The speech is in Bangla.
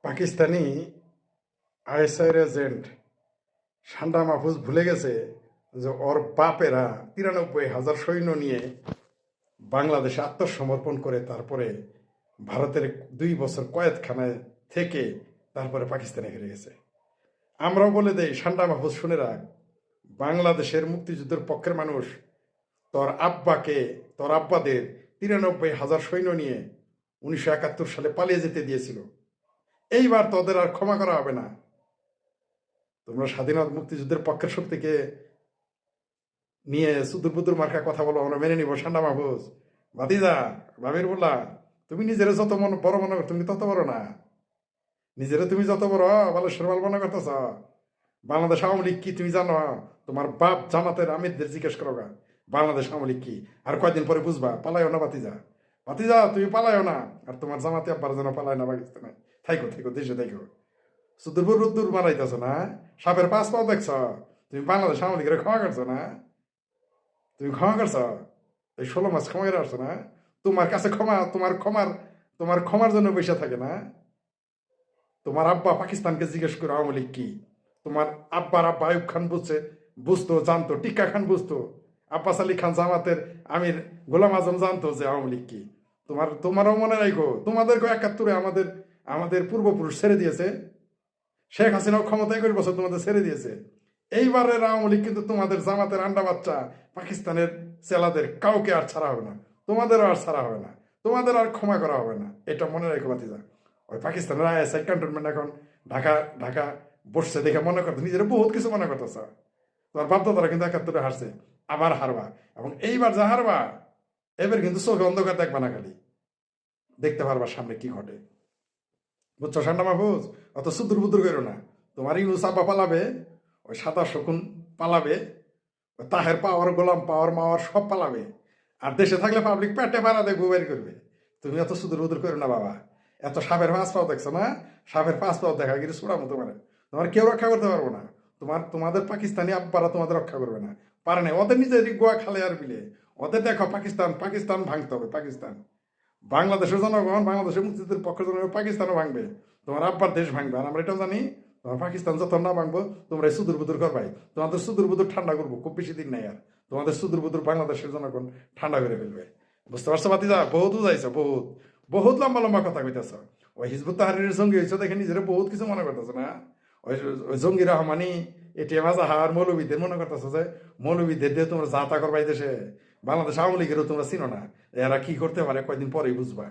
পাকিস্তানি আইএসআইয়ের এজেন্ট সান্ডা মাহফুজ ভুলে গেছে যে ওর বাপেরা ৯৩,০০০ সৈন্য নিয়ে বাংলাদেশে আত্মসমর্পণ করে তারপরে ভারতের ২ বছর কয়েদখানায় থেকে তারপরে পাকিস্তানে হেরে গেছে। আমরাও বলে দেই, সান্ডা মাহফুজ শুনে রাখ, বাংলাদেশের মুক্তিযুদ্ধের পক্ষের মানুষ তোর আব্বাদের ৯৩,০০০ সৈন্য নিয়ে ১৯৭১ সালে পালিয়ে যেতে দিয়েছিল। এইবার তোদের আর ক্ষমা করা হবে না। তোমরা স্বাধীনতা মুক্তিযুদ্ধের পক্ষের শক্তিকে নিয়ে সুদূর বুদুর মার্কা কথা বলো, আমরা মেনে নিব। সান্ডা মাহফুজ ভাতিজা, ভাবির বললা, তুমি নিজেরা যত বড় মনে করো, তুমি তত বড় না। নিজেরা তুমি যত বড় বালেশ্বর মাল মনে করতেছ। বাংলাদেশ আওয়ামী লীগ কি তুমি জানো? তোমার বাপ জামাতের আমিরদের জিজ্ঞেস করো গা বাংলাদেশ আওয়ামী লীগ কি। আর কয়দিন পরে বুঝবা। পালাইও না ভাতিজা, ভাতিজা তুমি পালাইও না। আর তোমার জামাতে আব্বার যেন পালায় না পাকিস্তানে। থাইকো থাইকো দেশে থাইকো। সুদূর রুদ্দুর মারাইতেছ না, সাপের পাঁচ পাও দেখছ। তুমি বাংলাদেশ আওয়ামী লীগের ক্ষমা করছো না? তুমি ক্ষমা করছ? এই ১৬ মাস ক্ষমা করে আসছো না? তোমার কাছে ক্ষমা, তোমার ক্ষমার জন্য বসে থাকে না। তোমার আব্বা পাকিস্তানকে জিজ্ঞেস করো আওয়ামী লীগ কি। তোমার আব্বার আব্বা আয়ুব খান বুঝতো, জানতো। টিক্কা খান বুঝতো। আব্বাস আলী খান জামাতের আমির গোলাম আজম জানতো যে আওয়ামী লীগ কি। তোমারও মনে রাখো, তোমাদেরকে ৭১ আমাদের পূর্বপুরুষ ছেড়ে দিয়েছে। শেখ হাসিনাও ক্ষমতায় ২১ বছর তোমাদের ছেড়ে দিয়েছে। এইবারের আওয়ামী লীগ কিন্তু তোমাদের জামাতের আন্ডা বাচ্চা পাকিস্তানের চেলাদের কাউকে আর ছাড়া হবে না। তোমাদেরও আর ছাড়া হবে না। তোমাদের আর ক্ষমা করা হবে না। এটা মনে রাখো ভাতিজা। ওই পাকিস্তানের আইএসআই ক্যান্টনমেন্ট এখন ঢাকা ঢাকা বসছে দেখে মনে করতো নিজেরা বহুত কিছু মনে করতেছ। তোমার বাপদাদারা কিন্তু ৭১ হারছে, আবার হারবা। এবং এইবার যা হারবা, এবার কিন্তু চোখে অন্ধকার দেখবা না, খালি দেখতে পারবা সামনে কি ঘটে। বুঝছো সান্ডা মাহফুজ? অত সুদূর বুদুর করো না। তোমার ইউনুস আব্বা পালাবে, ওই সাদা শকুন পালাবে, ওই তাহের পাওয়ার, গোলাম পাওয়ার, মাওয়ার সব পালাবে। আর দেশে থাকলে পাবলিক পেটে পাড়া দেখবো বের করবে। তুমি অত সুদূর বুদুর করো না বাবা। এত সাপের পাঁচ পাও দেখছো না? সাপের পাঁচ পাও দেখা গেলে ছোড়া মতো পারে। তোমার কেউ রক্ষা করতে পারবো না। তোমাদের পাকিস্তানি আব্বারা তোমাদের রক্ষা করবে না, পারে না। ওদের নিজের গোয়া খালে আর বিলে। ওদের দেখো পাকিস্তান ভাঙতে হবে। পাকিস্তান বাংলাদেশের জনগণ, বাংলাদেশের মুক্তিযুদ্ধের পক্ষের জনগণ পাকিস্তানও ভাঙবে। তোমার আব্বার দেশ ভাঙবে। আর আমরা এটাও জানি, তোমার পাকিস্তান যত না ভাঙবো, তোমরা সুদূর বুদুর করবাই। তোমাদের সুদূর বুদুর ঠান্ডা করবো, খুব বেশি দিন নাই আর। তোমাদের সুদূর বুদুর বাংলাদেশের জনগণ ঠান্ডা করে ফেলবে। বুঝতে পারছো ভাতিজা? বহুত উজাইছ, বহুত বহুত লম্বা লম্বা কথা কইতেছ। ওই হিজবুত তাহরিরের জঙ্গি হয়েছে দেখে নিজেরা বহুত কিছু মনে করতেছ না? ওই জঙ্গি রহমানি, এটিএম আজাহার, মৌলবীদের মনে করতেছ যে মৌলবীদের দিয়ে তোমরা যা তা করবাই দেশে। বাংলাদেশ আওয়ামী লীগেরও তোমরা চিনো না। এরা কি করতে পারে কয়দিন পরেই বুঝবা।